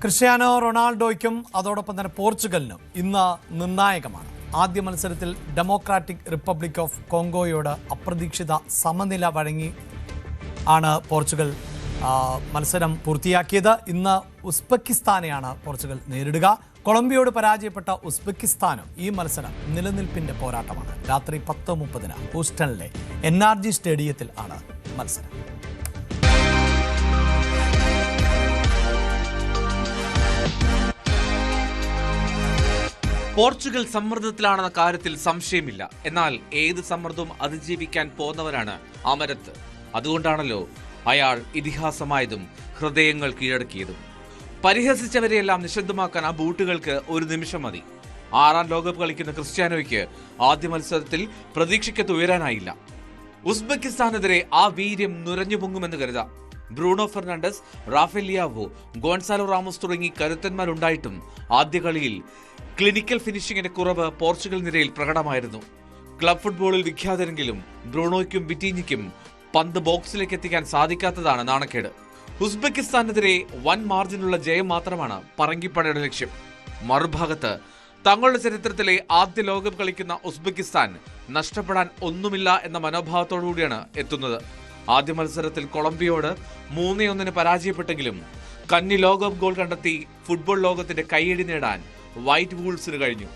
Cristiano റൊണാൾഡോയ്ക്കും അതോടൊപ്പം തന്നെ പോർച്ചുഗലിനും ഇന്ന് നിർണായകമാണ്. ആദ്യ മത്സരത്തിൽ ഡെമോക്രാറ്റിക് റിപ്പബ്ലിക് ഓഫ് കോങ്കോയോട് അപ്രതീക്ഷിത സമനില വഴങ്ങി ആണ് പോർച്ചുഗൽ മത്സരം പൂർത്തിയാക്കിയത്. ഇന്ന് ഉസ്ബെക്കിസ്ഥാനെയാണ് പോർച്ചുഗൽ നേരിടുക. കൊളംബിയയോട് പരാജയപ്പെട്ട ഉസ്ബെക്കിസ്ഥാനും ഈ മത്സരം നിലനിൽപ്പിന്റെ പോരാട്ടമാണ്. രാത്രി 10:30 ഹൂസ്റ്റണിലെ NRG സ്റ്റേഡിയത്തിൽ ആണ് മത്സരം. പോർച്ചുഗൽ സമ്മർദ്ദത്തിലാണെന്ന കാര്യത്തിൽ സംശയമില്ല. എന്നാൽ ഏത് സമ്മർദ്ദവും അതിജീവിക്കാൻ പോന്നവരാണ് അമരത്ത്. അതുകൊണ്ടാണല്ലോ അയാൾ ഇതിഹാസമായതും ഹൃദയങ്ങൾ കീഴടക്കിയതും. പരിഹസിച്ചവരെയെല്ലാം നിശബ്ദമാക്കാൻ ആ ബൂട്ടുകൾക്ക് ഒരു നിമിഷം മതി. 6ാം ലോകകപ്പ് കളിക്കുന്ന ക്രിസ്ത്യാനോയ്ക്ക് ആദ്യ മത്സരത്തിൽ പ്രതീക്ഷയ്ക്കത്ത് ഉയരാനായില്ല. ഉസ്ബെക്കിസ്ഥാനെതിരെ ആ വീര്യം നുരഞ്ഞു പൊങ്ങുമെന്ന് കരുതാം. Bruno Fernandes, Rafael Leao, Gonzalo Ramos തുടങ്ങി കരുത്തന്മാരുണ്ടായിട്ടും ആദ്യ കളിയിൽ ക്ലിനിക്കൽ ഫിനിഷിംഗിന്റെ കുറവ് പോർച്ചുഗൽ നിരയിൽ പ്രകടമായിരുന്നു. ക്ലബ് ഫുട്ബോളിൽ വിഖ്യാതരെങ്കിലും ബ്രൂണോയ്ക്കും വിറ്റീനിക്കും പന്ത് ബോക്സിലേക്ക് എത്തിക്കാൻ സാധിക്കാത്തതാണ് നാണക്കേട്. ഉസ്ബെക്കിസ്ഥാനെതിരെ വൻ മാർജിനുള്ള ജയം മാത്രമാണ് പറങ്കിപ്പടയുടെ ലക്ഷ്യം. മറുഭാഗത്ത് തങ്ങളുടെ ചരിത്രത്തിലെ ആദ്യ ലോകകപ്പ് കളിക്കുന്ന ഉസ്ബെക്കിസ്ഥാൻ നഷ്ടപ്പെടാൻ ഒന്നുമില്ല എന്ന മനോഭാവത്തോടുകൂടിയാണ് എത്തുന്നത്. ആദ്യ മത്സരത്തിൽ കൊളംബിയയോട് 3-1 പരാജയപ്പെട്ടെങ്കിലും കന്നി ലോകകപ്പ് ഗോൾ കണ്ടെത്തി ഫുട്ബോൾ ലോകത്തിന്റെ കൈയടി നേടാൻ വൈറ്റ് വൂൾസിന് കഴിഞ്ഞു.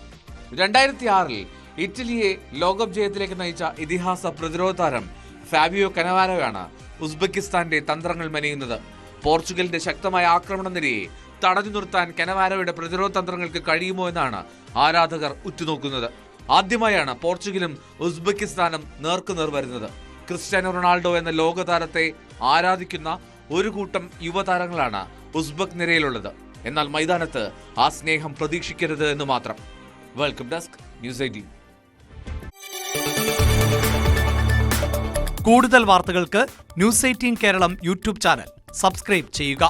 2006 ഇറ്റലിയെ ലോകകപ്പ് ജയത്തിലേക്ക് നയിച്ച ഇതിഹാസ പ്രതിരോധ താരം ഫാബിയോ കനവാരോയാണ് ഉസ്ബെക്കിസ്ഥാന്റെ തന്ത്രങ്ങൾ മെനയുന്നത്. പോർച്ചുഗലിന്റെ ശക്തമായ ആക്രമണ നിരയെ തടഞ്ഞു നിർത്താൻ കനവാരോയുടെ പ്രതിരോധ തന്ത്രങ്ങൾക്ക് കഴിയുമോ എന്നാണ് ആരാധകർ ഉറ്റുനോക്കുന്നത്. ആദ്യമായാണ് പോർച്ചുഗലും ഉസ്ബെക്കിസ്ഥാനും നേർക്കുനേർ വരുന്നത്. ക്രിസ്ത്യാനോ റൊണാൾഡോ എന്ന ലോകതാരത്തെ ആരാധിക്കുന്ന ഒരു കൂട്ടം യുവതാരങ്ങളാണ് ഉസ്ബെക്ക് നിരയിലുള്ളത്. എന്നാൽ മൈതാനത്ത് ആ സ്നേഹം പ്രതീക്ഷിക്കരുത് എന്ന് മാത്രം. Welcome desk, news 18. കൂടുതൽ വാർത്തകൾക്ക് news 18 Keralam YouTube channel subscribe ചെയ്യുക.